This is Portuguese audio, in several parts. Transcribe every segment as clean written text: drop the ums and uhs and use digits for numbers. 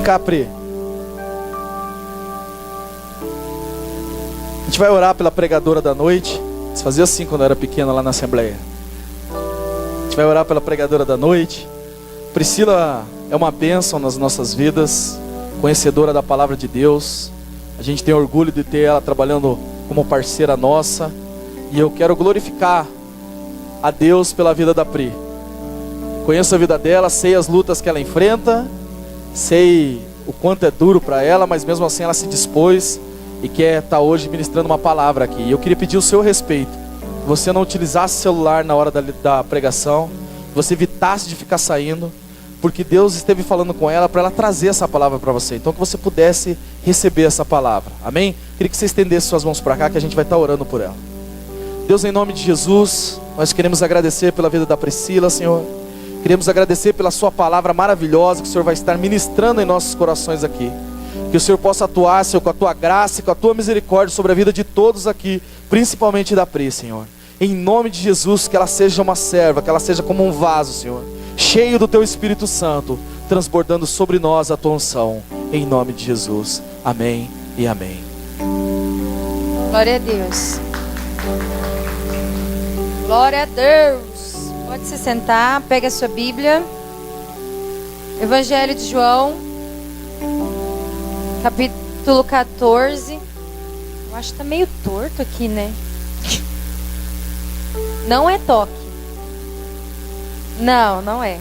cá, Pri. A gente vai orar pela pregadora da noite. Você fazia assim quando eu era pequeno lá na Assembleia. A gente vai orar pela pregadora da noite. Priscila é uma bênção nas nossas vidas, conhecedora da palavra de Deus. A gente tem orgulho de ter ela trabalhando como parceira nossa. E eu quero glorificar a Deus pela vida da Pri. Conheço a vida dela, sei as lutas que ela enfrenta, sei o quanto é duro para ela, mas mesmo assim ela se dispôs e quer estar hoje ministrando uma palavra aqui. E eu queria pedir o seu respeito, que você não utilizasse o celular na hora da pregação, que você evitasse de ficar saindo, porque Deus esteve falando com ela para ela trazer essa palavra para você. Então que você pudesse receber essa palavra, amém? Queria que você estendesse suas mãos para cá, que a gente vai estar orando por ela. Deus, em nome de Jesus, nós queremos agradecer pela vida da Priscila, Senhor. Queremos agradecer pela sua palavra maravilhosa que o Senhor vai estar ministrando em nossos corações aqui. Que o Senhor possa atuar, Senhor, com a tua graça e com a tua misericórdia sobre a vida de todos aqui, principalmente da Pri, Senhor. Em nome de Jesus, que ela seja uma serva, que ela seja como um vaso, Senhor, cheio do teu Espírito Santo, transbordando sobre nós a tua unção. Em nome de Jesus. Amém e amém. Glória a Deus. Glória a Deus. Pode se sentar, pega a sua Bíblia. Evangelho de João, capítulo 14. Eu acho que tá meio torto aqui, né? Não é toque. Não é.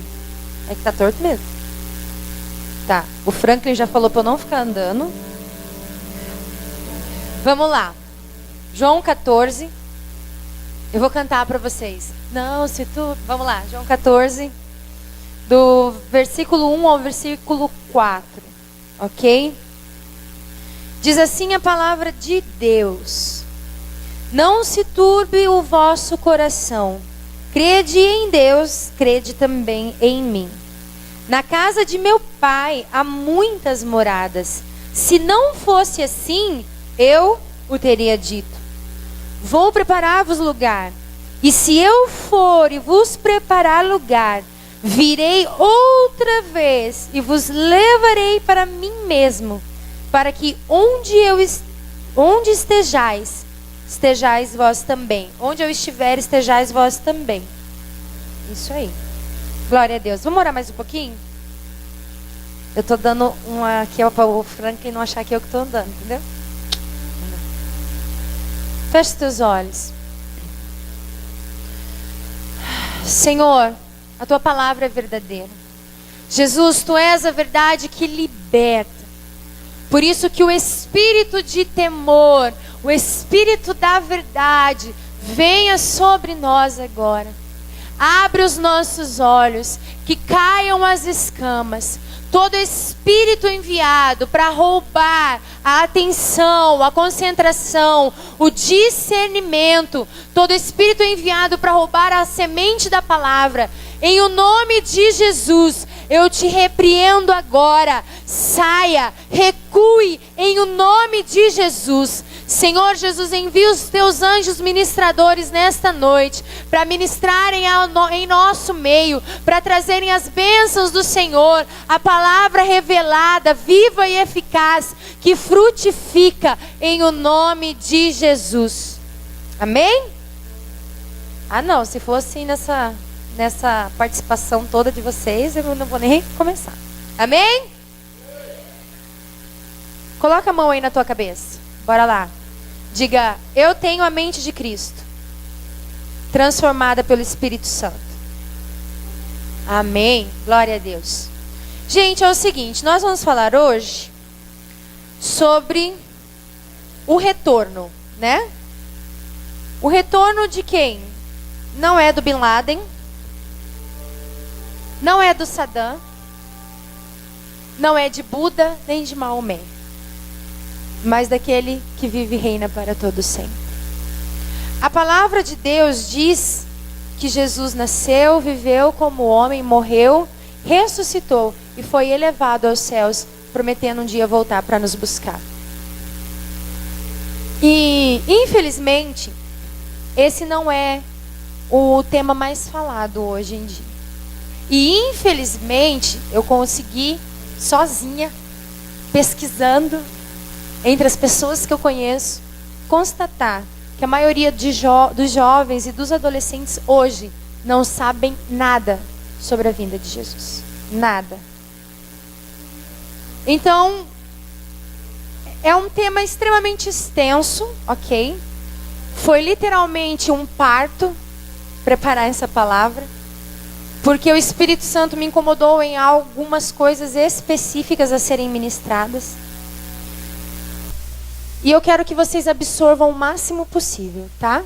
É que tá torto mesmo. Tá, o Franklin já falou pra eu não ficar andando. Vamos lá. João 14. Eu vou cantar para vocês. Não, se tu... Vamos lá, João 14, do versículo 1 ao versículo 4, ok? Diz assim a palavra de Deus: não se turbe o vosso coração. Crede em Deus, crede também em mim. Na casa de meu pai há muitas moradas. Se não fosse assim, eu o teria dito. Vou preparar-vos lugar. E se eu for e vos preparar lugar, virei outra vez e vos levarei para mim mesmo, para que onde estejais, estejais vós também. Onde eu estiver, estejais vós também. Isso aí. Glória a Deus. Vamos orar mais um pouquinho? Eu estou dando uma aqui para o Frank não achar que eu que estou andando, entendeu? Feche os teus olhos. Senhor, a tua palavra é verdadeira. Jesus, tu és a verdade que liberta. Por isso que o espírito de temor, o espírito da verdade, venha sobre nós agora. Abre os nossos olhos, que caiam as escamas. Todo espírito enviado para roubar a atenção, a concentração, o discernimento, todo espírito enviado para roubar a semente da palavra, em o nome de Jesus, eu te repreendo agora. Saia, recue em o nome de Jesus. Senhor Jesus, envia os teus anjos ministradores nesta noite para ministrarem em nosso meio, para trazerem as bênçãos do Senhor, a palavra revelada, viva e eficaz, que frutifica em o nome de Jesus. Amém? Ah não, se fosse nessa participação toda de vocês, eu não vou nem começar. Amém? Coloca a mão aí na tua cabeça. Bora lá. Diga: eu tenho a mente de Cristo, transformada pelo Espírito Santo. Amém. Glória a Deus. Gente, é o seguinte, nós vamos falar hoje sobre o retorno, né? O retorno de quem? Não é do Bin Laden, não é do Saddam, não é de Buda, nem de Maomé, mas daquele que vive e reina para todo sempre. A palavra de Deus diz que Jesus nasceu, viveu como homem, morreu, ressuscitou e foi elevado aos céus, prometendo um dia voltar para nos buscar. E, infelizmente, esse não é o tema mais falado hoje em dia. E, infelizmente, eu consegui, sozinha, pesquisando entre as pessoas que eu conheço, constatar que a maioria dos jovens e dos adolescentes hoje não sabem nada sobre a vinda de Jesus. Nada. Então, é um tema extremamente extenso, ok? Foi literalmente um parto preparar essa palavra, porque o Espírito Santo me incomodou em algumas coisas específicas a serem ministradas. E eu quero que vocês absorvam o máximo possível, tá?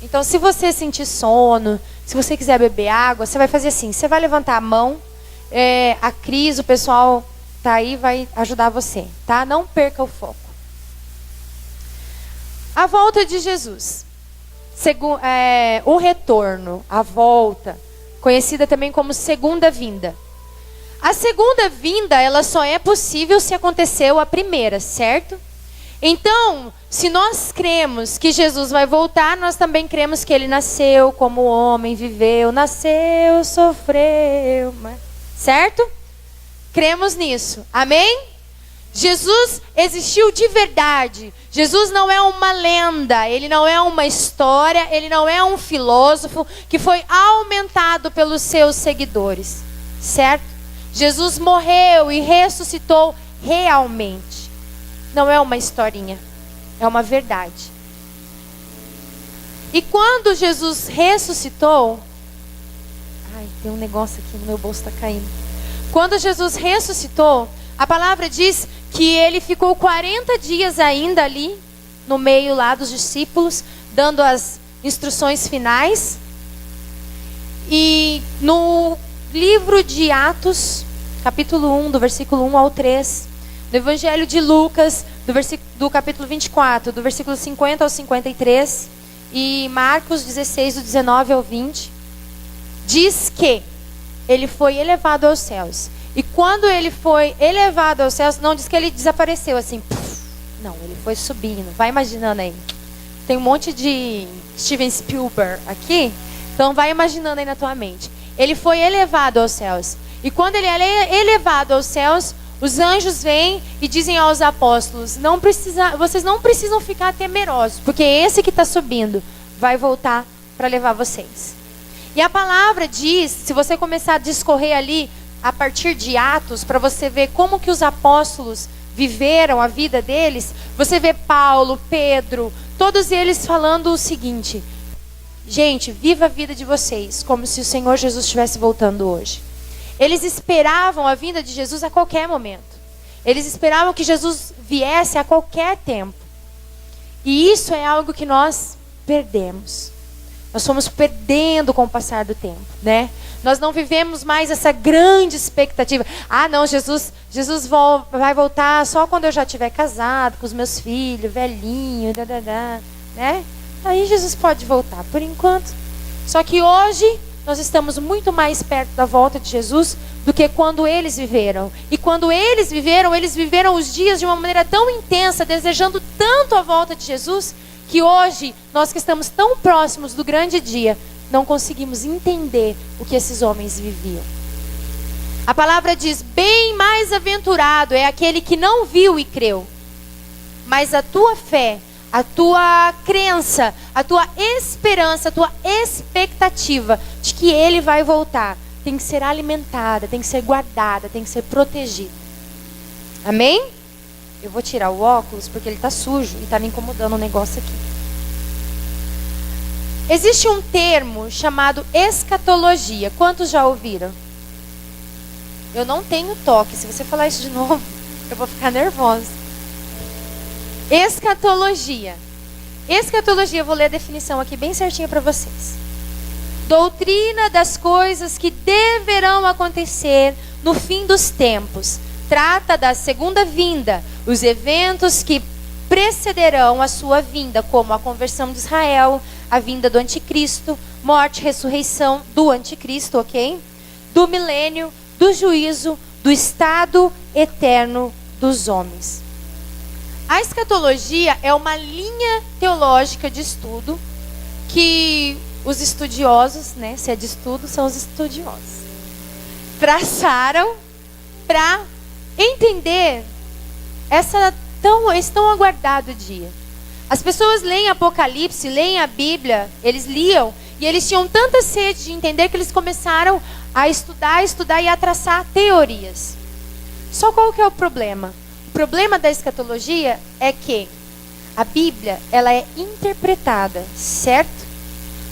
Então, se você sentir sono, se você quiser beber água, você vai fazer assim, você vai levantar a mão, a Cris, o pessoal tá aí, vai ajudar você, tá? Não perca o foco. A volta de Jesus, o retorno, a volta, conhecida também como segunda vinda. A segunda vinda, ela só é possível se aconteceu a primeira, certo? Então, se nós cremos que Jesus vai voltar, nós também cremos que ele nasceu como homem, viveu, nasceu, sofreu, certo? Cremos nisso, amém? Jesus existiu de verdade. Jesus não é uma lenda, ele não é uma história, ele não é um filósofo que foi aumentado pelos seus seguidores, certo? Jesus morreu e ressuscitou realmente. Não é uma historinha, é uma verdade. E quando Jesus ressuscitou... Ai, tem um negócio aqui no meu bolso, está caindo. Quando Jesus ressuscitou, a palavra diz que ele ficou 40 dias ainda ali, no meio lá dos discípulos, dando as instruções finais. E no livro de Atos, capítulo 1, do versículo 1 ao 3... do Evangelho de Lucas, do capítulo 24, do versículo 50 ao 53, e Marcos 16, do 19 ao 20, diz que ele foi elevado aos céus. E quando ele foi elevado aos céus, não diz que ele desapareceu assim. Não, ele foi subindo. Vai imaginando aí. Tem um monte de Steven Spielberg aqui, então vai imaginando aí na tua mente. Ele foi elevado aos céus. E quando ele é elevado aos céus, os anjos vêm e dizem aos apóstolos, vocês não precisam ficar temerosos, porque esse que está subindo vai voltar para levar vocês. E a palavra diz, se você começar a discorrer ali, a partir de Atos, para você ver como que os apóstolos viveram a vida deles, você vê Paulo, Pedro, todos eles falando o seguinte: gente, viva a vida de vocês como se o Senhor Jesus estivesse voltando hoje. Eles esperavam a vinda de Jesus a qualquer momento. Eles esperavam que Jesus viesse a qualquer tempo. E isso é algo que nós perdemos. Nós fomos perdendo com o passar do tempo, né? Nós não vivemos mais essa grande expectativa. Ah, não, Jesus vai voltar só quando eu já estiver casado, com os meus filhos, velhinho, né? Aí Jesus pode voltar, por enquanto. Só que hoje nós estamos muito mais perto da volta de Jesus do que quando eles viveram. E quando eles viveram os dias de uma maneira tão intensa, desejando tanto a volta de Jesus, que hoje, nós que estamos tão próximos do grande dia, não conseguimos entender o que esses homens viviam. A palavra diz: bem mais aventurado é aquele que não viu e creu. Mas a tua fé, a tua crença, a tua esperança, a tua expectativa de que ele vai voltar, tem que ser alimentada, tem que ser guardada, tem que ser protegida. Amém? Eu vou tirar o óculos porque ele está sujo e está me incomodando um negócio aqui. Existe um termo chamado escatologia. Quantos já ouviram? Eu não tenho toque. Se você falar isso de novo, eu vou ficar nervosa. Escatologia. Escatologia, eu vou ler a definição aqui bem certinha para vocês. Doutrina das coisas que deverão acontecer no fim dos tempos. Trata da segunda vinda, os eventos que precederão a sua vinda, como a conversão de Israel, a vinda do anticristo, morte e ressurreição do anticristo, ok? Do milênio, do juízo, do estado eterno dos homens. A escatologia é uma linha teológica de estudo que os estudiosos, né, se é de estudo, são os estudiosos, traçaram para entender esse tão aguardado dia. As pessoas leem Apocalipse, leem a Bíblia, eles liam, e eles tinham tanta sede de entender que eles começaram a estudar e a traçar teorias. Só qual que é o problema? O problema da escatologia é que a Bíblia, ela é interpretada, certo?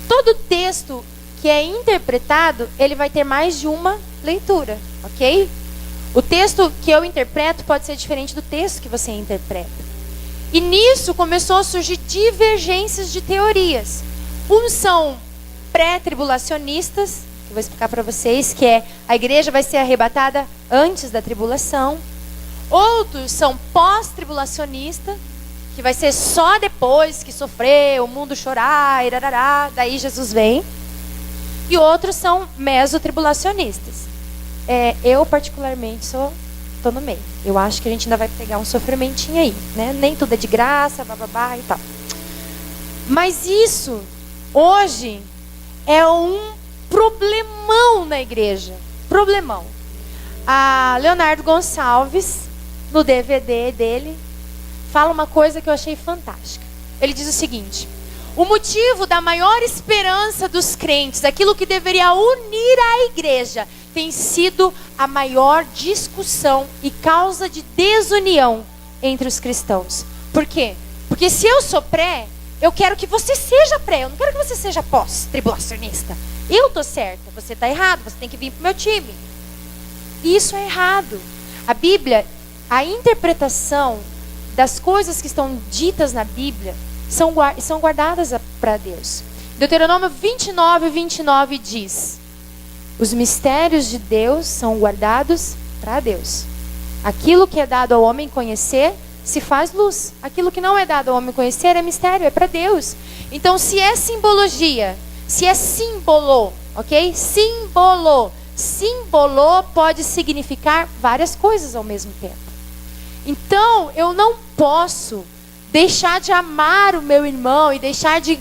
Todo texto que é interpretado, ele vai ter mais de uma leitura, ok? O texto que eu interpreto pode ser diferente do texto que você interpreta. E nisso começou a surgir divergências de teorias. Uns são pré-tribulacionistas, que eu vou explicar para vocês, que é a igreja vai ser arrebatada antes da tribulação. Outros são pós-tribulacionistas, que vai ser só depois que sofrer, o mundo chorar, irarará, daí Jesus vem. E outros são mesotribulacionistas. Eu particularmente tô no meio. Eu acho que a gente ainda vai pegar um sofrimentinho aí, né? Nem tudo é de graça, bababá e tal. Mas isso, hoje, é um problemão na igreja. Problemão. A Leonardo Gonçalves, no DVD dele, fala uma coisa que eu achei fantástica. Ele diz o seguinte: o motivo da maior esperança dos crentes, aquilo que deveria unir a igreja, tem sido a maior discussão e causa de desunião entre os cristãos. Por quê? Porque se eu sou pré, eu quero que você seja pré, eu não quero que você seja pós-tribulacionista. Eu tô certa, você tá errado, você tem que vir pro meu time. Isso é errado. A Bíblia, a interpretação das coisas que estão ditas na Bíblia são guardadas para Deus. Deuteronômio 29 diz: os mistérios de Deus são guardados para Deus. Aquilo que é dado ao homem conhecer se faz luz. Aquilo que não é dado ao homem conhecer é mistério, é para Deus. Então, se é simbologia, se é símbolo, ok? Símbolo pode significar várias coisas ao mesmo tempo. Então, eu não posso deixar de amar o meu irmão e deixar de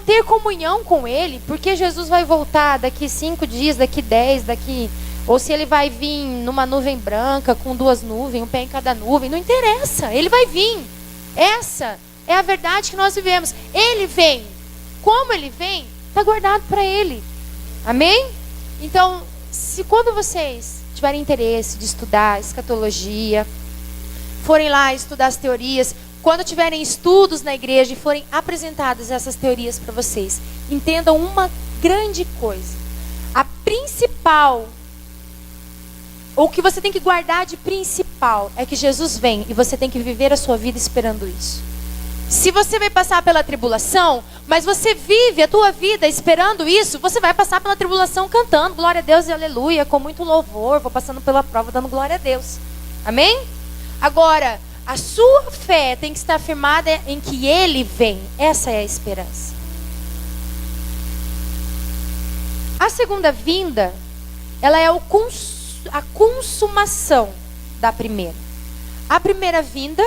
ter comunhão com ele, porque Jesus vai voltar daqui 5 dias, daqui 10, ou se ele vai vir numa nuvem branca, com 2 nuvens, um pé em cada nuvem, não interessa, ele vai vir. Essa é a verdade que nós vivemos. Ele vem. Como ele vem, está guardado para ele. Amém? Então, se quando vocês tiverem interesse de estudar escatologia, forem lá estudar as teorias, quando tiverem estudos na igreja e forem apresentadas essas teorias para vocês, entendam uma grande coisa. A principal, ou o que você tem que guardar de principal, é que Jesus vem e você tem que viver a sua vida esperando isso. Se você vai passar pela tribulação, mas você vive a tua vida esperando isso, você vai passar pela tribulação cantando glória a Deus e aleluia, com muito louvor, vou passando pela prova dando glória a Deus. Amém? Agora, a sua fé tem que estar firmada em que Ele vem. Essa é a esperança. A segunda vinda, ela é a consumação da primeira. A primeira vinda,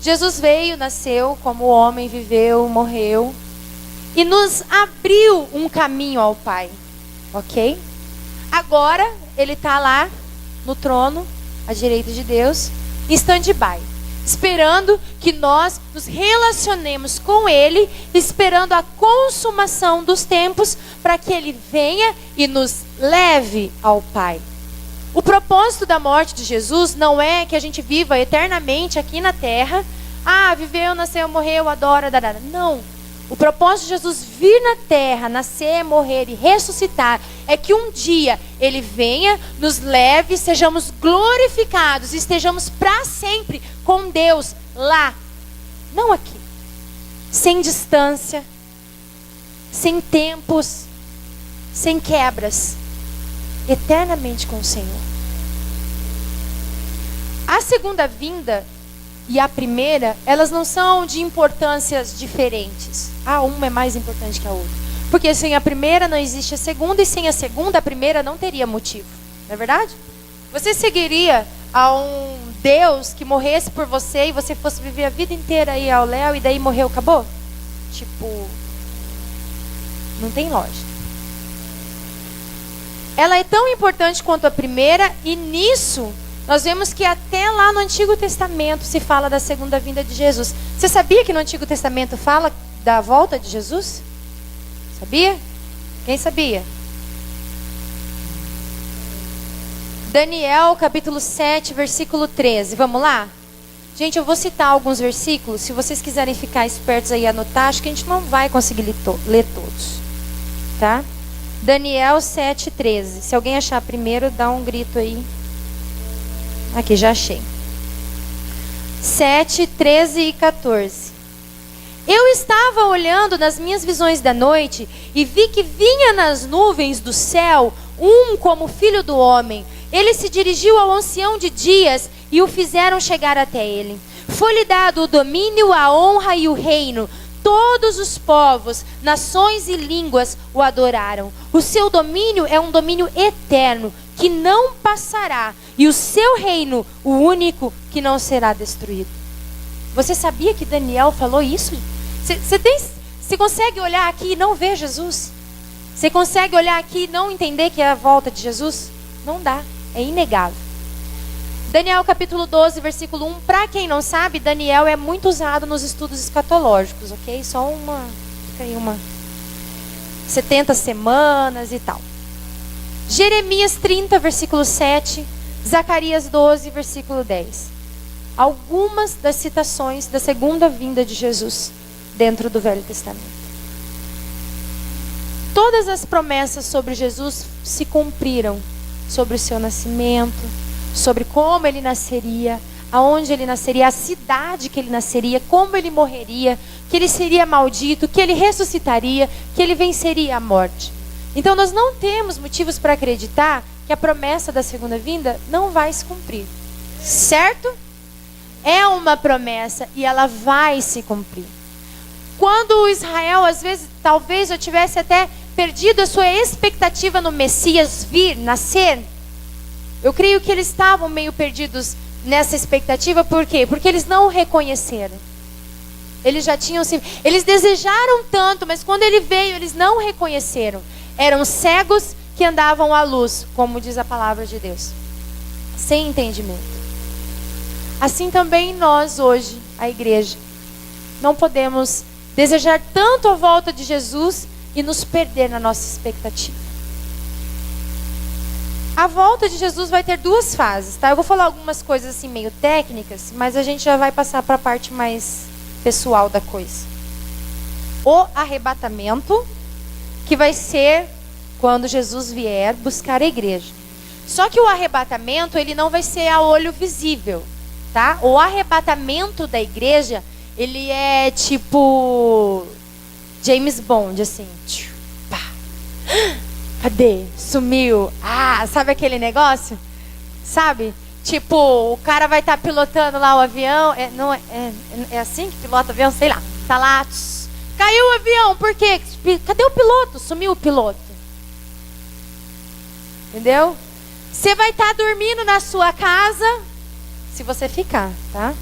Jesus veio, nasceu como homem, viveu, morreu e nos abriu um caminho ao Pai, ok? Agora Ele está lá no trono, à direita de Deus, em stand-by, esperando que nós nos relacionemos com Ele, esperando a consumação dos tempos para que Ele venha e nos leve ao Pai. O propósito da morte de Jesus não é que a gente viva eternamente aqui na terra. Viveu, nasceu, morreu, adora, dará. Não. O propósito de Jesus vir na terra, nascer, morrer e ressuscitar, é que um dia Ele venha, nos leve, sejamos glorificados, estejamos para sempre com Deus lá, não aqui, sem distância, sem tempos, sem quebras, eternamente com o Senhor. A segunda vinda e a primeira, elas não são de importâncias diferentes. Uma é mais importante que a outra. Porque sem a primeira não existe a segunda, e sem a segunda, a primeira não teria motivo. Não é verdade? Você seguiria a um Deus que morresse por você e você fosse viver a vida inteira aí ao léu e daí morreu, acabou? Não tem lógica. Ela é tão importante quanto a primeira, e nisso nós vemos que até lá no Antigo Testamento se fala da segunda vinda de Jesus. Você sabia que no Antigo Testamento fala da volta de Jesus? Sabia? Quem sabia? Daniel capítulo 7, versículo 13. Vamos lá? Gente, eu vou citar alguns versículos. Se vocês quiserem ficar espertos aí e anotar, acho que a gente não vai conseguir ler todos. Tá? Daniel 7, 13. Se alguém achar primeiro, dá um grito aí. Aqui, já achei. 7, 13 e 14. Eu estava olhando nas minhas visões da noite e vi que vinha nas nuvens do céu um como filho do homem. Ele se dirigiu ao ancião de dias e o fizeram chegar até ele. Foi-lhe dado o domínio, a honra e o reino. Todos os povos, nações e línguas o adoraram. O seu domínio é um domínio eterno, que não passará. E o seu reino, o único que não será destruído. Você sabia que Daniel falou isso? Você consegue olhar aqui e não ver Jesus? Você consegue olhar aqui e não entender que é a volta de Jesus? Não dá, é inegável. Daniel capítulo 12, versículo 1. Para quem não sabe, Daniel é muito usado nos estudos escatológicos, ok? Só fica aí 70 semanas e tal. Jeremias 30, versículo 7. Zacarias 12, versículo 10. Algumas das citações da segunda vinda de Jesus dentro do Velho Testamento. Todas as promessas sobre Jesus se cumpriram. Sobre o seu nascimento, sobre como ele nasceria, aonde ele nasceria, a cidade que ele nasceria, como ele morreria, que ele seria maldito, que ele ressuscitaria, que ele venceria a morte. Então nós não temos motivos para acreditar que a promessa da segunda vinda não vai se cumprir. Certo? É uma promessa e ela vai se cumprir. Quando Israel, às vezes, talvez já tivesse até perdido a sua expectativa no Messias vir, nascer, eu creio que eles estavam meio perdidos nessa expectativa. Por quê? Porque eles não o reconheceram. Eles já tinham se... Eles desejaram tanto, mas quando ele veio, eles não o reconheceram. Eram cegos que andavam à luz, como diz a palavra de Deus, sem entendimento. Assim também nós hoje, a igreja, não podemos desejar tanto a volta de Jesus e nos perder na nossa expectativa. A volta de Jesus vai ter duas fases, tá? Eu vou falar algumas coisas assim meio técnicas, mas a gente já vai passar para a parte mais pessoal da coisa. O arrebatamento, que vai ser quando Jesus vier buscar a igreja. Só que o arrebatamento, ele não vai ser a olho visível, tá? O arrebatamento da igreja, ele é tipo James Bond, assim. Pá. Cadê? Sumiu. Ah, sabe aquele negócio? Sabe? Tipo, o cara vai estar pilotando lá o avião. É assim que pilota o avião? Sei lá. Tá lá. Caiu o avião. Por quê? Cadê o piloto? Sumiu o piloto. Entendeu? Você vai estar dormindo na sua casa. Se você ficar, tá?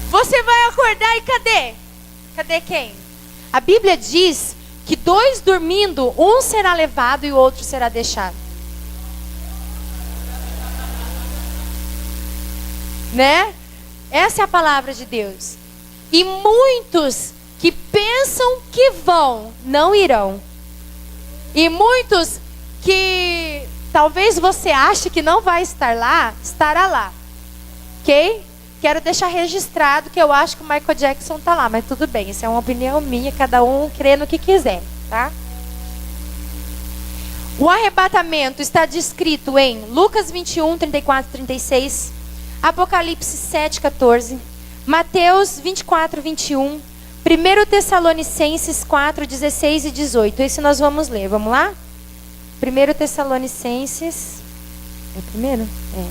Você vai acordar e cadê? Cadê quem? A Bíblia diz que 2 dormindo, um será levado e o outro será deixado. Né? Essa é a palavra de Deus. E muitos que pensam que vão, não irão. E muitos que talvez você ache que não vai estar lá, estará lá. Ok? Quero deixar registrado que eu acho que o Michael Jackson está lá, mas tudo bem, isso é uma opinião minha, cada um crê no que quiser, tá? O arrebatamento está descrito em Lucas 21, 34, 36, Apocalipse 7, 14, Mateus 24, 21, 1 Tessalonicenses 4, 16 e 18. Esse nós vamos ler, vamos lá? 1 Tessalonicenses, é o primeiro? É.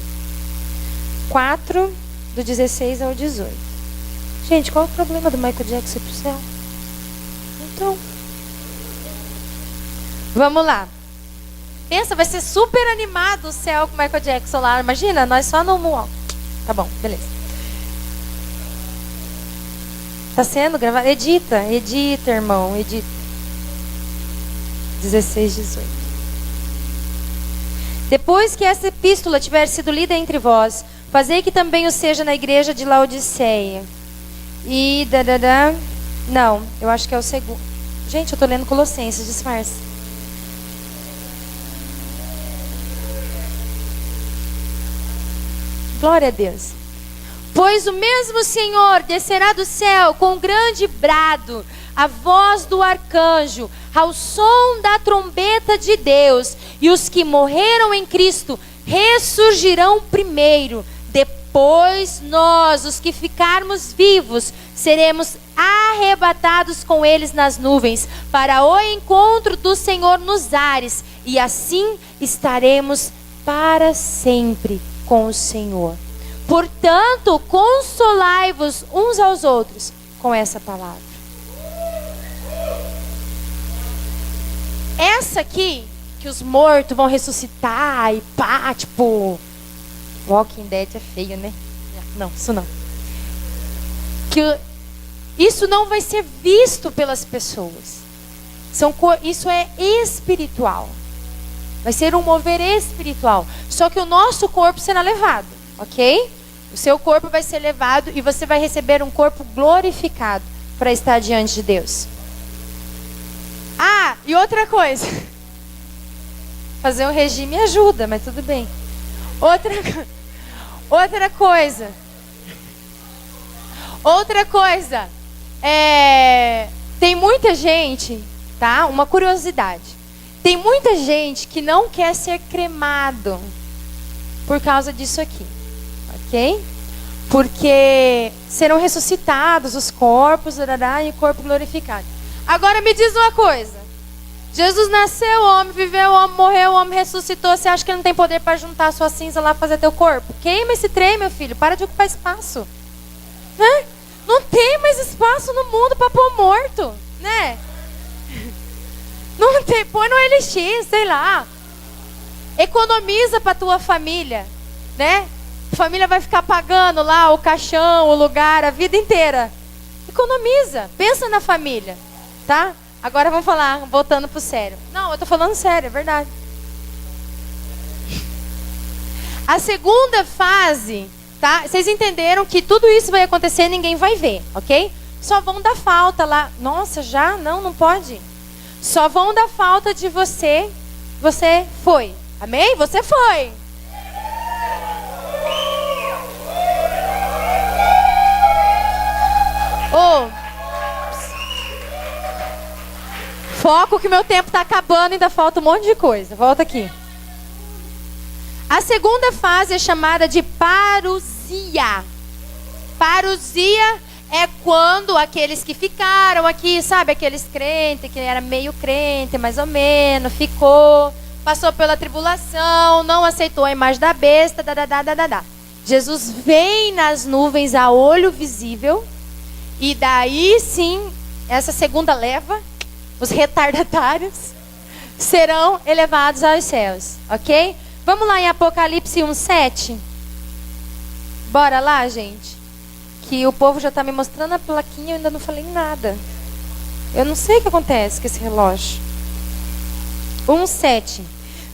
4, do 16 ao 18. Gente, qual é o problema do Michael Jackson ir pro céu? Então, vamos lá. Pensa, vai ser super animado o céu com o Michael Jackson lá. Imagina, nós só no mundo. Tá bom, beleza. Tá sendo gravado? Edita, irmão, edita. 16, 18. Depois que essa epístola tiver sido lida entre vós, fazei que também o seja na igreja de Laodiceia. E... Não, eu acho que é o segundo. Gente, eu tô lendo Colossenses, disfarce. Glória a Deus. Pois o mesmo Senhor descerá do céu com grande brado, a voz do arcanjo, ao som da trombeta de Deus, e os que morreram em Cristo ressurgirão primeiro. Depois nós, os que ficarmos vivos, seremos arrebatados com eles nas nuvens, para o encontro do Senhor nos ares, e assim estaremos para sempre com o Senhor. Portanto, consolai-vos uns aos outros com essa palavra. Essa aqui, que os mortos vão ressuscitar e pá, tipo... Walking Dead é feio, né? Não, isso não. Isso não vai ser visto pelas pessoas. Isso é espiritual. Vai ser um mover espiritual. Só que o nosso corpo será levado, ok? O seu corpo vai ser levado e você vai receber um corpo glorificado para estar diante de Deus. Ah, e outra coisa. Fazer um regime ajuda, mas tudo bem. Outra coisa. Tem muita gente, tá? Uma curiosidade. Tem muita gente que não quer ser cremado por causa disso aqui, ok? Porque serão ressuscitados os corpos, e o corpo glorificado. Agora me diz uma coisa. Jesus nasceu, o homem viveu, o homem morreu, o homem ressuscitou. Você acha que ele não tem poder para juntar a sua cinza lá e fazer teu corpo? Queima esse trem, meu filho. Para de ocupar espaço. Né? Não tem mais espaço no mundo para pôr morto, né? Não tem, põe no LX, sei lá. Economiza para tua família, né? A família vai ficar pagando lá o caixão, o lugar, a vida inteira. Economiza, pensa na família, tá? Agora vamos falar, voltando pro sério. Não, eu tô falando sério, é verdade. A segunda fase, tá? Vocês entenderam que tudo isso vai acontecer e ninguém vai ver, ok? Só vão dar falta lá. Nossa, já? Não pode. Só vão dar falta de você. Você foi. Amém? Você foi. Foco que meu tempo está acabando, ainda falta um monte de coisa. Volta aqui. A segunda fase é chamada de parousia. Parousia é quando aqueles que ficaram aqui, sabe, aqueles crentes que era meio crente, mais ou menos, ficou, passou pela tribulação, não aceitou a imagem da besta, Jesus vem nas nuvens a olho visível, e daí sim, essa segunda leva, os retardatários, serão elevados aos céus, ok? Vamos lá em Apocalipse 1:7. Bora lá, gente. Que o povo já está me mostrando a plaquinha, eu ainda não falei nada. Eu não sei o que acontece com esse relógio. 1:7.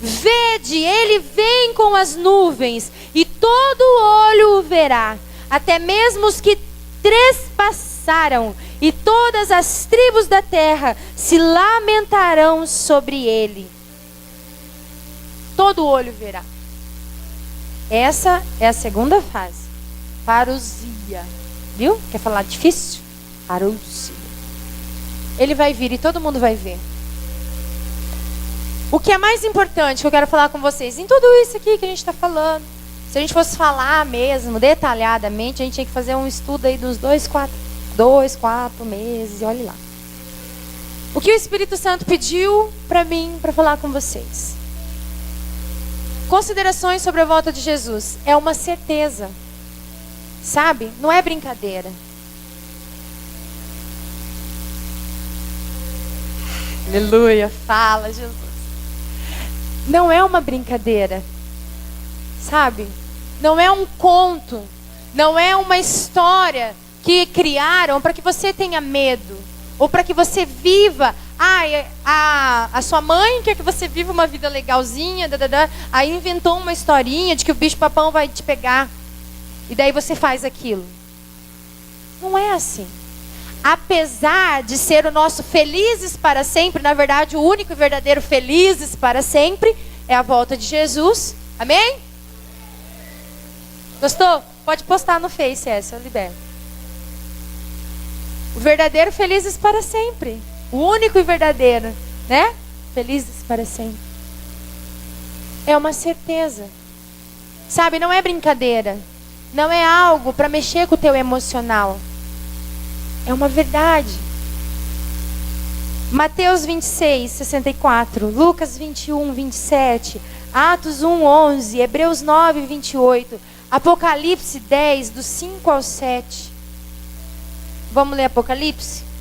Vede, ele vem com as nuvens, e todo olho o verá, até mesmo os que trespassaram, e todas as tribos da terra se lamentarão sobre ele. Todo olho verá. Essa é a segunda fase. Parousia. Viu? Quer falar difícil? Parousia. Ele vai vir e todo mundo vai ver. O que é mais importante que eu quero falar com vocês, em tudo isso aqui que a gente está falando, se a gente fosse falar mesmo, detalhadamente, a gente tinha que fazer um estudo aí dos 4 meses, e olhe lá. O que o Espírito Santo pediu para mim, para falar com vocês. Considerações sobre a volta de Jesus. É uma certeza. Sabe? Não é brincadeira. Aleluia. Fala, Jesus. Não é uma brincadeira. Sabe? Não é um conto. Não é uma história que criaram para que você tenha medo. Ou para que você viva A sua mãe quer que você viva uma vida legalzinha, aí inventou uma historinha de que o bicho-papão vai te pegar. E daí você faz aquilo. Não é assim. Apesar de ser o nosso felizes para sempre, na verdade o único e verdadeiro felizes para sempre é a volta de Jesus. Amém? Gostou? Pode postar no Face essa, eu libero. O verdadeiro felizes para sempre. O único e verdadeiro, né? Felizes para sempre. É uma certeza. Sabe, não é brincadeira. Não é algo para mexer com o teu emocional. É uma verdade. Mateus 26, 64. Lucas 21, 27. Atos 1, 11. Hebreus 9, 28. Apocalipse 10, do 5 ao 7. Vamos ler Apocalipse?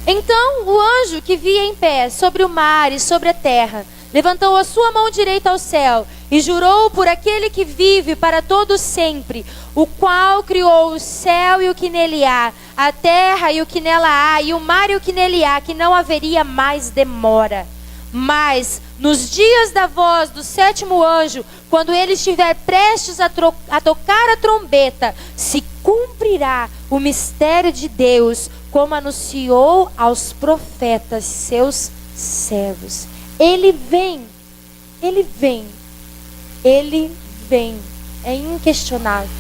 Então o anjo que via em pé sobre o mar e sobre a terra levantou a sua mão direita ao céu e jurou por aquele que vive para todo sempre, o qual criou o céu e o que nele há, a terra e o que nela há, e o mar e o que nele há, que não haveria mais demora. Mas nos dias da voz do sétimo anjo, quando ele estiver prestes a tocar a trombeta, se cumprirá o mistério de Deus, como anunciou aos profetas seus servos. Ele vem, ele vem, ele vem. É inquestionável,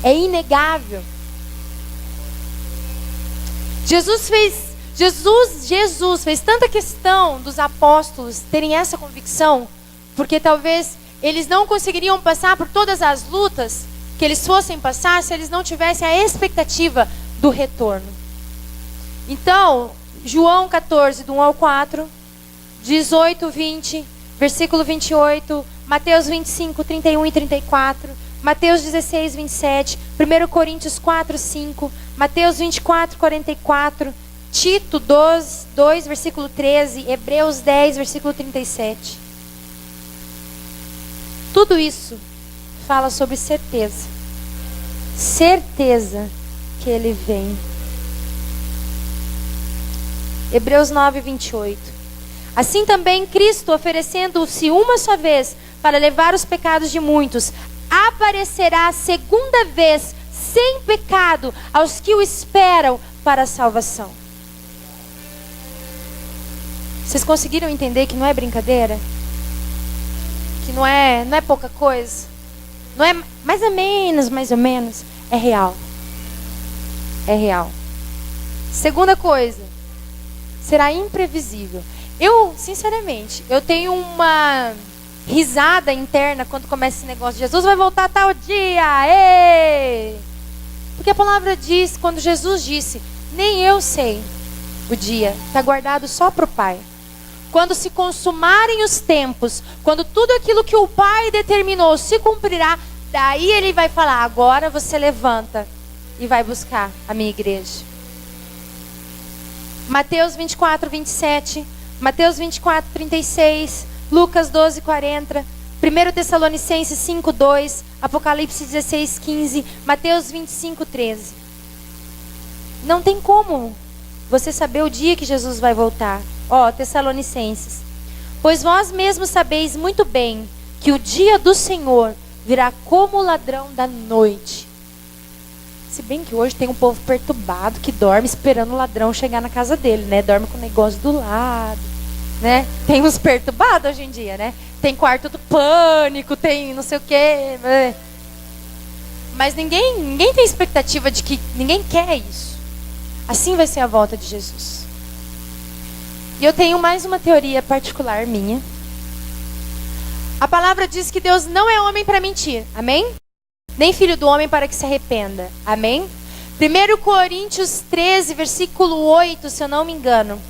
é inegável. Jesus fez tanta questão dos apóstolos terem essa convicção, porque talvez eles não conseguiriam passar por todas as lutas que eles fossem passar se eles não tivessem a expectativa do retorno. Então, João 14, do 1 ao 4, 18, 20, versículo 28, Mateus 25, 31 e 34, Mateus 16, 27, 1 Coríntios 4, 5, Mateus 24, 44, Tito 2, versículo 13, Hebreus 10, versículo 37. Tudo isso fala sobre certeza. Certeza que ele vem. Hebreus 9, 28. Assim também Cristo, oferecendo-se uma só vez para levar os pecados de muitos, aparecerá a segunda vez sem pecado aos que o esperam para a salvação. Vocês conseguiram entender que não é brincadeira? Que não é pouca coisa? Não é mais ou menos. É real. É real. Segunda coisa, será imprevisível. Eu, sinceramente, eu tenho uma risada interna quando começa esse negócio de Jesus vai voltar tal dia. Ei! Porque a palavra diz, quando Jesus disse, nem eu sei o dia, está guardado só para o Pai. Quando se consumarem os tempos, quando tudo aquilo que o Pai determinou se cumprirá, daí ele vai falar, agora você levanta e vai buscar a minha igreja. Mateus 24, 27, Mateus 24, 36, Lucas 12, 40, 1 Tessalonicenses 5, 2, Apocalipse 16, 15, Mateus 25, 13. Não tem como você saber o dia que Jesus vai voltar. Tessalonicenses. Pois vós mesmos sabeis muito bem que o dia do Senhor virá como o ladrão da noite. Se bem que hoje tem um povo perturbado que dorme esperando o ladrão chegar na casa dele, né? Dorme com o negócio do lado, né? Tem uns perturbados hoje em dia, né? Tem quarto do pânico, tem não sei o quê. Mas ninguém tem expectativa de que... Ninguém quer isso. Assim vai ser a volta de Jesus. E eu tenho mais uma teoria particular minha. A palavra diz que Deus não é homem para mentir. Amém? Nem filho do homem para que se arrependa. Amém? 1 Coríntios 13, versículo 8, se eu não me engano.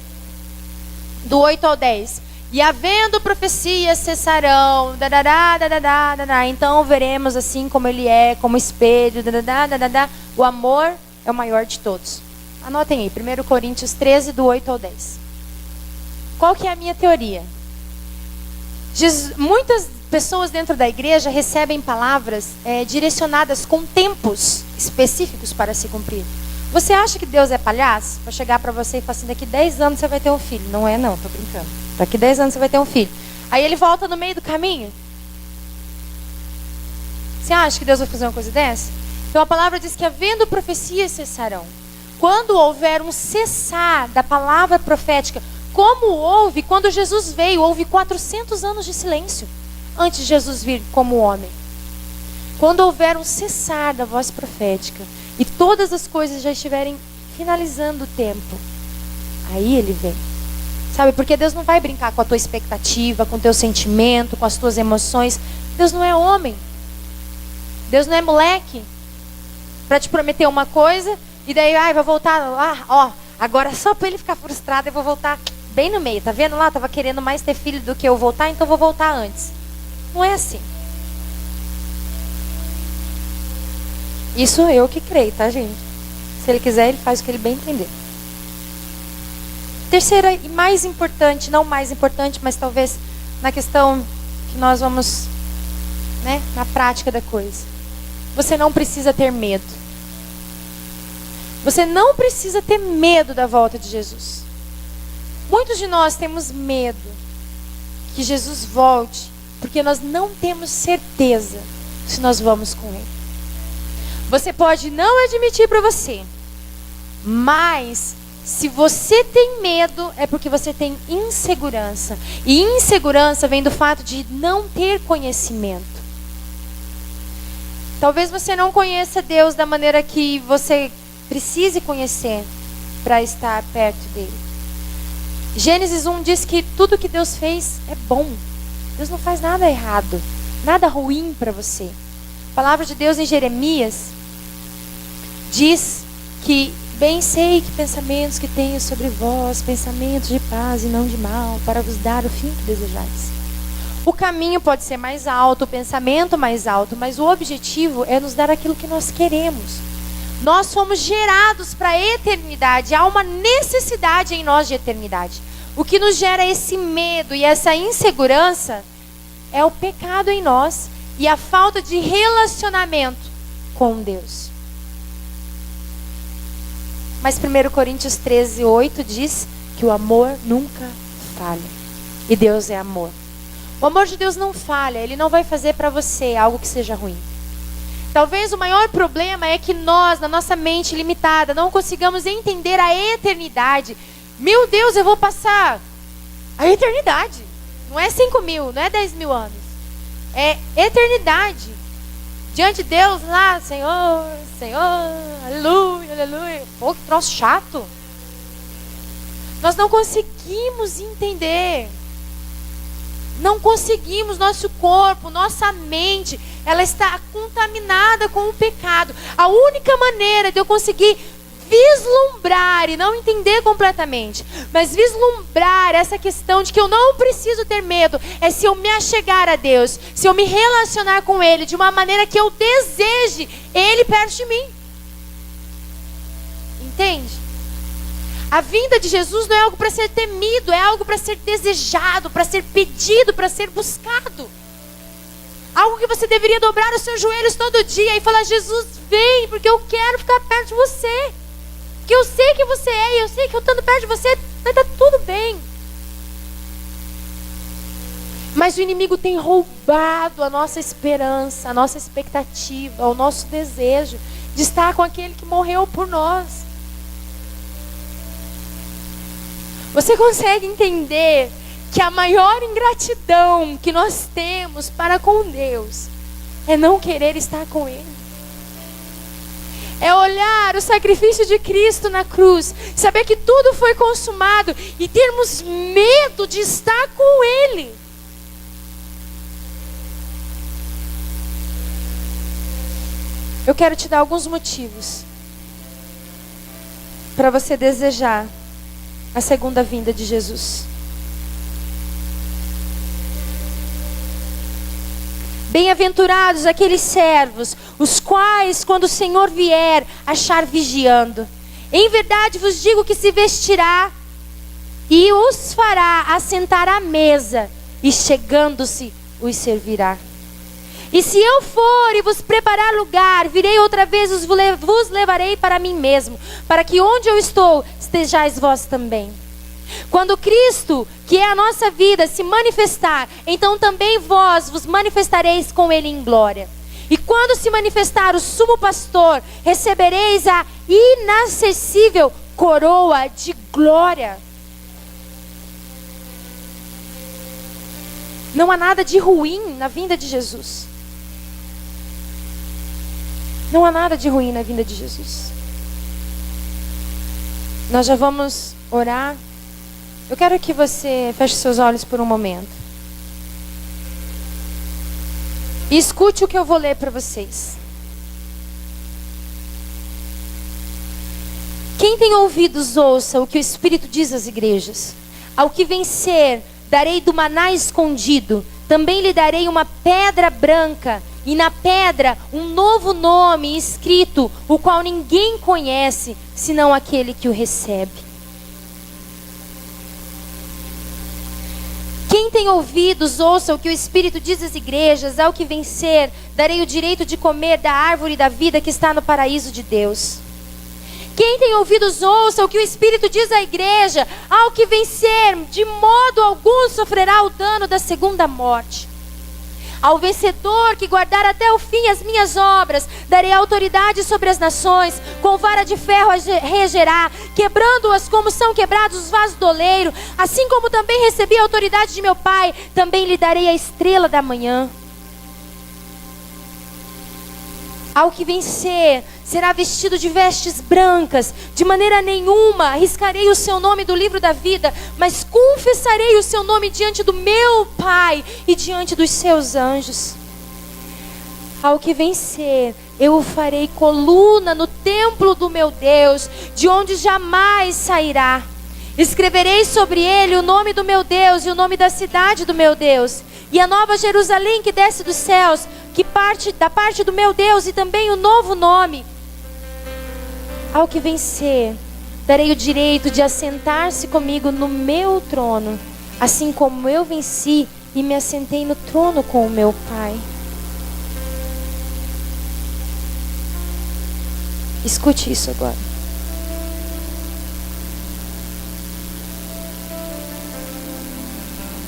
Do 8 ao 10. E havendo profecias cessarão. Então veremos assim como ele é, como espelho. O amor é o maior de todos. Anotem aí, 1 Coríntios 13, do 8 ao 10. Qual que é a minha teoria? Muitas pessoas dentro da igreja recebem palavras direcionadas com tempos específicos para se cumprir. Você acha que Deus é palhaço? Para chegar para você e falar assim, daqui 10 anos você vai ter um filho. Não é não, tô brincando. Daqui 10 anos você vai ter um filho. Aí ele volta no meio do caminho. Você acha que Deus vai fazer uma coisa dessa? Então a palavra diz que havendo profecias cessarão. Quando houver um cessar da palavra profética, como houve quando Jesus veio, houve 400 anos de silêncio antes de Jesus vir como homem. Quando houver um cessar da voz profética e todas as coisas já estiverem finalizando o tempo, aí ele vem. Sabe, porque Deus não vai brincar com a tua expectativa, com o teu sentimento, com as tuas emoções. Deus não é homem. Deus não é moleque para te prometer uma coisa e daí vai voltar, agora só para ele ficar frustrado eu vou voltar bem no meio, tá vendo lá? Tava querendo mais ter filho do que eu voltar, então vou voltar antes. Não é assim. Isso eu que creio, tá, gente? Se ele quiser, ele faz o que ele bem entender. Terceira e mais importante, não mais importante, mas talvez na questão que nós vamos, na prática da coisa. Você não precisa ter medo. Você não precisa ter medo da volta de Jesus. Muitos de nós temos medo que Jesus volte, porque nós não temos certeza se nós vamos com Ele. Você pode não admitir para você, mas se você tem medo, é porque você tem insegurança. E insegurança vem do fato de não ter conhecimento. Talvez você não conheça Deus da maneira que você precise conhecer para estar perto dele. Gênesis 1 diz que tudo que Deus fez é bom. Deus não faz nada errado, nada ruim para você. A palavra de Deus em Jeremias diz que bem sei que pensamentos que tenho sobre vós, pensamentos de paz e não de mal, para vos dar o fim que desejais. O caminho pode ser mais alto, o pensamento mais alto, mas o objetivo é nos dar aquilo que nós queremos. Nós fomos gerados para a eternidade, há uma necessidade em nós de eternidade. O que nos gera esse medo e essa insegurança é o pecado em nós e a falta de relacionamento com Deus. Mas 1 Coríntios 13:8 diz que o amor nunca falha. E Deus é amor. O amor de Deus não falha, Ele não vai fazer para você algo que seja ruim. Talvez o maior problema é que nós, na nossa mente limitada, não consigamos entender a eternidade. Meu Deus, eu vou passar a eternidade. Não é 5.000, não é 10.000 anos. É eternidade. Diante de Deus lá, Senhor, Senhor, aleluia, aleluia. Pô, que troço chato. Nós não conseguimos entender. Não conseguimos, nosso corpo, nossa mente, ela está contaminada com o pecado. A única maneira de eu conseguir vislumbrar, e não entender completamente, mas vislumbrar essa questão de que eu não preciso ter medo, é se eu me achegar a Deus, se eu me relacionar com Ele de uma maneira que eu deseje Ele perto de mim. Entende? A vinda de Jesus não é algo para ser temido, é algo para ser desejado, para ser pedido, para ser buscado. Algo que você deveria dobrar os seus joelhos todo dia e falar: Jesus, vem, porque eu quero ficar perto de você. Porque eu sei que você é, e eu sei que eu estando perto de você vai estar tudo bem. Mas o inimigo tem roubado a nossa esperança, a nossa expectativa, o nosso desejo de estar com aquele que morreu por nós. Você consegue entender que a maior ingratidão que nós temos para com Deus é não querer estar com Ele? É olhar o sacrifício de Cristo na cruz, saber que tudo foi consumado e termos medo de estar com Ele. Eu quero te dar alguns motivos para você desejar a segunda vinda de Jesus. Bem-aventurados aqueles servos, os quais, quando o Senhor vier, achar vigiando. Em verdade vos digo que se vestirá e os fará assentar à mesa, e chegando-se os servirá. E se eu for e vos preparar lugar, virei outra vez e vos levarei para mim mesmo, para que onde eu estou, estejais vós também. Quando Cristo, que é a nossa vida, se manifestar, então também vós vos manifestareis com Ele em glória. E quando se manifestar o sumo pastor, recebereis a inacessível coroa de glória. Não há nada de ruim na vinda de Jesus. Não há nada de ruim na vinda de Jesus. Nós já vamos orar. Eu quero que você feche seus olhos por um momento. E escute o que eu vou ler para vocês. Quem tem ouvidos, ouça o que o Espírito diz às igrejas. Ao que vencer, darei do maná escondido. Também lhe darei uma pedra branca. E na pedra um novo nome escrito, o qual ninguém conhece, senão aquele que o recebe. Quem tem ouvidos, ouça o que o Espírito diz às igrejas. Ao que vencer, darei o direito de comer da árvore da vida que está no paraíso de Deus. Quem tem ouvidos, ouça o que o Espírito diz à igreja. Ao que vencer, de modo algum sofrerá o dano da segunda morte. Ao vencedor que guardar até o fim as minhas obras, darei autoridade sobre as nações, com vara de ferro regerá, quebrando-as como são quebrados os vasos do oleiro. Assim como também recebi a autoridade de meu Pai, também lhe darei a estrela da manhã. Ao que vencer, será vestido de vestes brancas. De maneira nenhuma arriscarei o seu nome do livro da vida, mas confessarei o seu nome diante do meu Pai e diante dos seus anjos. Ao que vencer, eu o farei coluna no templo do meu Deus, de onde jamais sairá. Escreverei sobre ele o nome do meu Deus e o nome da cidade do meu Deus, e a nova Jerusalém que desce dos céus, da parte do meu Deus, e também o novo nome. Ao que vencer, darei o direito de assentar-se comigo no meu trono, assim como eu venci e me assentei no trono com o meu Pai. Escute isso agora.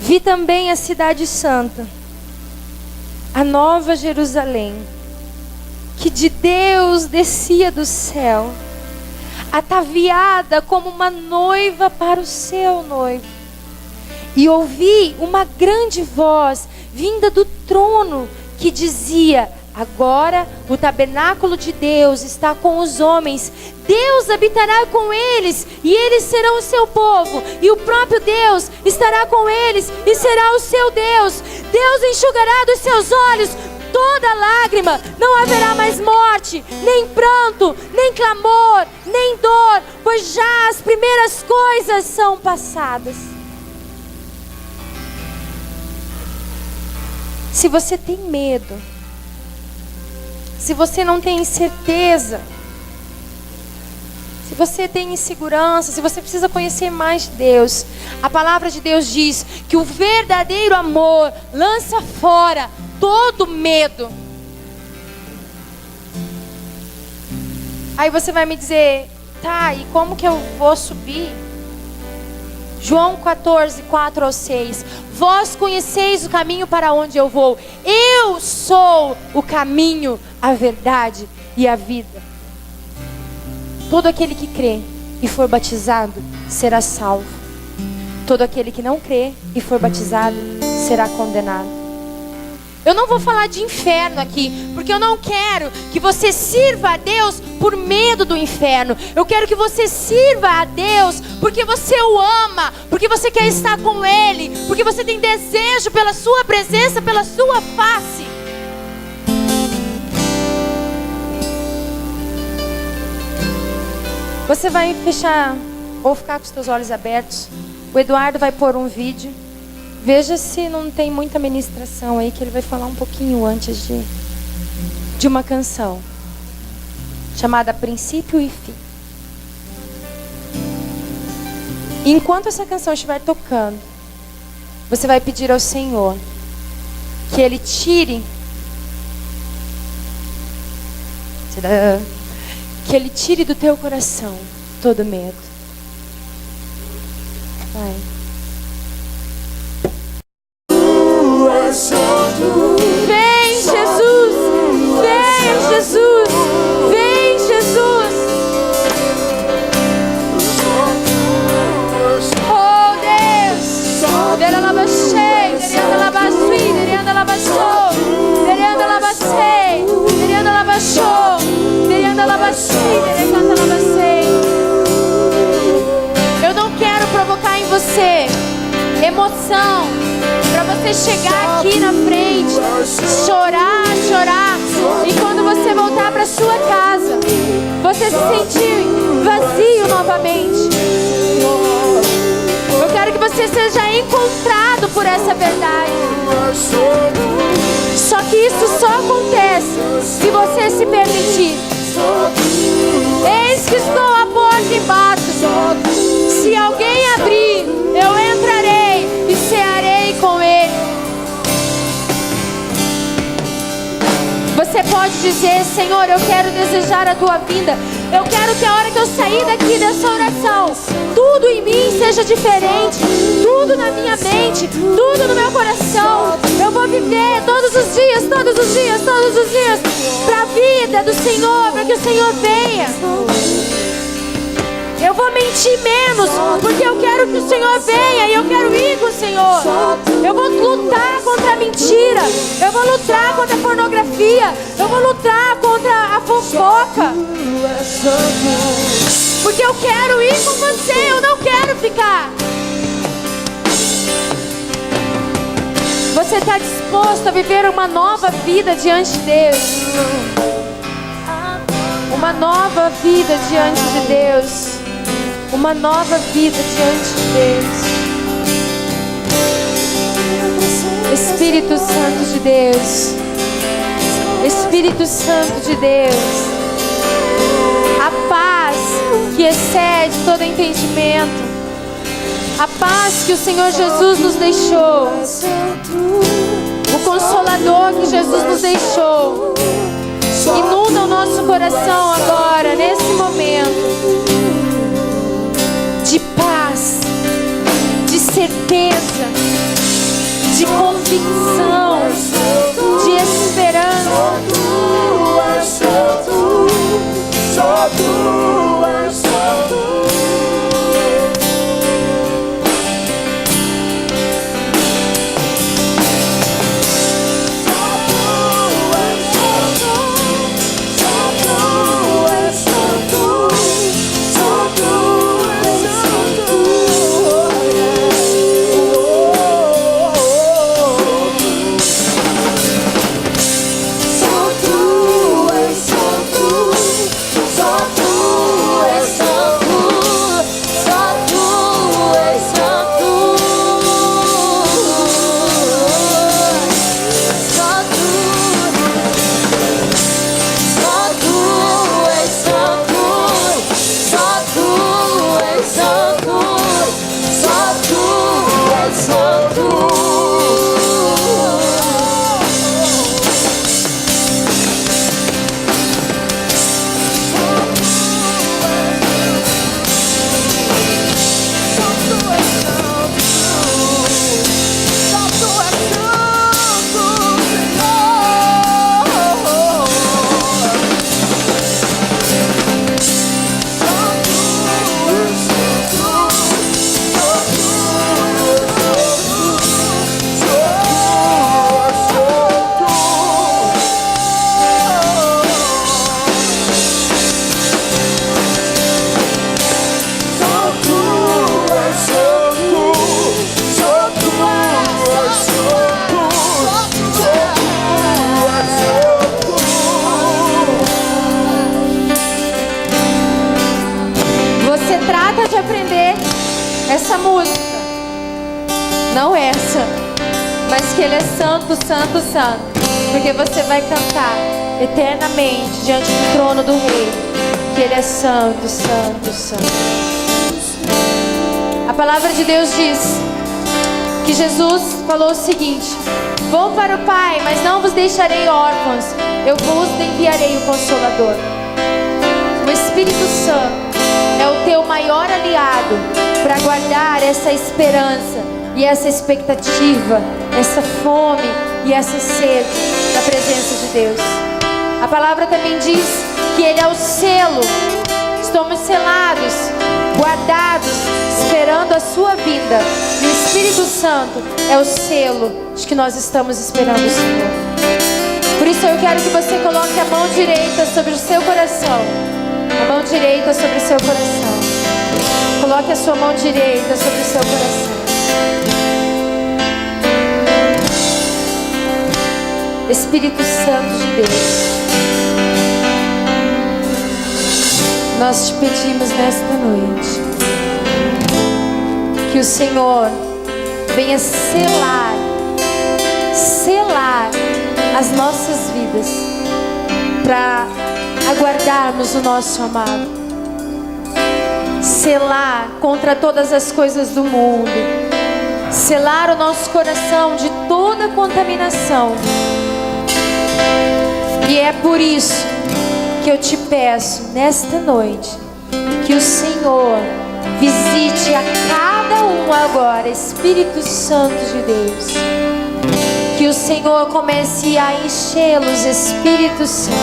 Vi também a cidade santa, a nova Jerusalém, que de Deus descia do céu, ataviada como uma noiva para o seu noivo. E ouvi uma grande voz vinda do trono que dizia: agora o tabernáculo de Deus está com os homens. Deus habitará com eles e eles serão o seu povo. E o próprio Deus estará com eles e será o seu Deus. Deus enxugará dos seus olhos toda lágrima. Não haverá mais morte, nem pranto, nem clamor, nem dor, pois já as primeiras coisas são passadas. Se você tem medo, se você não tem certeza, se você tem insegurança, se você precisa conhecer mais de Deus, a palavra de Deus diz que o verdadeiro amor lança fora todo medo. Aí você vai me dizer: tá, e como que eu vou subir? João 14, 4 ao 6. Vós conheceis o caminho para onde eu vou. Eu sou o caminho, a verdade e a vida. Todo aquele que crê e for batizado será salvo. Todo aquele que não crê e for batizado será condenado. Eu não vou falar de inferno aqui, porque eu não quero que você sirva a Deus por medo do inferno. Eu quero que você sirva a Deus porque você o ama, porque você quer estar com Ele, porque você tem desejo pela sua presença, pela sua face. Você vai fechar ou ficar com os seus olhos abertos. O Eduardo vai pôr um vídeo. Veja se não tem muita ministração aí, que ele vai falar um pouquinho antes de uma canção chamada Princípio e Fim. E enquanto essa canção estiver tocando, você vai pedir ao Senhor que Ele tire Que Ele tire do teu coração todo medo. Vai. Vem, Jesus! Vem, Jesus! Vem, Jesus! Oh, Deus! Deralabachei, derandalabasui, derandalabassou, derandalabacei, derandalabachou, derandalabasui, derandalabacei. Eu não quero provocar em você emoção para você chegar aqui na frente, chorar, chorar, e quando você voltar para sua casa, você se sentir vazio novamente. Eu quero que você seja encontrado por essa verdade. Só que isso só acontece se você se permitir. Eis que estou à porta e bato. Se alguém abrir, eu entrarei e cearei com ele. Você pode dizer: Senhor, eu quero desejar a tua vinda. Eu quero que a hora que eu sair daqui dessa oração, tudo em mim seja diferente, tudo na minha mente, tudo no meu coração. Eu vou viver todos os dias, todos os dias, todos os dias para a vida do Senhor, para que o Senhor venha. Eu vou mentir menos, porque eu quero que o Senhor venha e eu quero ir com o Senhor. Eu vou lutar contra a mentira, eu vou lutar contra a pornografia, eu vou lutar contra a fofoca, porque eu quero ir com você, eu não quero ficar. Você está disposto a viver uma nova vida diante de Deus? Uma nova vida diante de Deus. Uma nova vida diante de Deus. Espírito Santo de Deus. Espírito Santo de Deus. A paz que excede todo entendimento. A paz que o Senhor Jesus nos deixou. O Consolador que Jesus nos deixou. Inunda o nosso coração agora, nesse momento. De paz, de certeza, de convicção, de esperança. Só tu és santo. Essa música, não essa, mas que Ele é santo, santo, santo, porque você vai cantar eternamente diante do trono do Rei, que Ele é santo, santo, santo. A palavra de Deus diz que Jesus falou o seguinte: vou para o Pai, mas não vos deixarei órfãos, eu vos enviarei enviarei o Consolador. O Espírito Santo é o teu maior aliado para guardar essa esperança e essa expectativa, essa fome e essa sede da presença de Deus. A palavra também diz que Ele é o selo. Estamos selados, guardados, esperando a sua vinda. E o Espírito Santo é o selo de que nós estamos esperando o Senhor. Por isso eu quero que você coloque a mão direita sobre o seu coração. A mão direita sobre o seu coração. Coloque a sua mão direita sobre o seu coração. Espírito Santo de Deus, nós te pedimos nesta noite que o Senhor venha selar as nossas vidas para aguardarmos o nosso amado. Selar contra todas as coisas do mundo. Selar o nosso coração de toda contaminação. E é por isso que eu te peço nesta noite que o Senhor visite a cada um agora, Espírito Santo de Deus. Que o Senhor comece a enchê-los, Espírito Santo.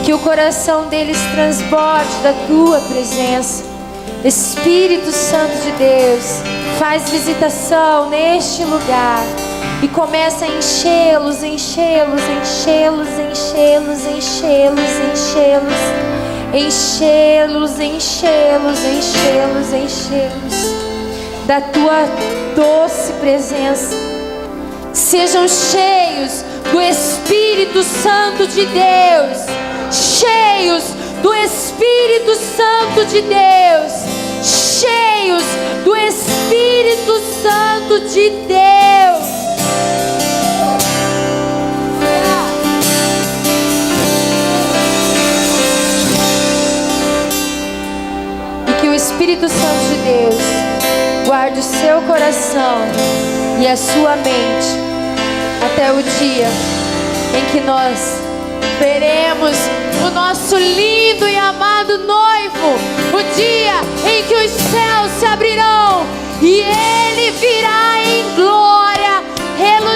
Que o coração deles transborde da tua presença. Espírito Santo de Deus, faz visitação neste lugar. E começa a enchê-los, enchê-los, enchê-los, enchê-los, enchê-los, enchê-los, enchê-los, enchê-los, enchê-los, enchê-los da tua doce presença. Sejam cheios do Espírito Santo de Deus, cheios do Espírito Santo de Deus, cheios do Espírito Santo de Deus. O Espírito Santo de Deus guarde o seu coração e a sua mente até o dia em que nós veremos o nosso lindo e amado noivo, o dia em que os céus se abrirão e ele virá em glória, reluzente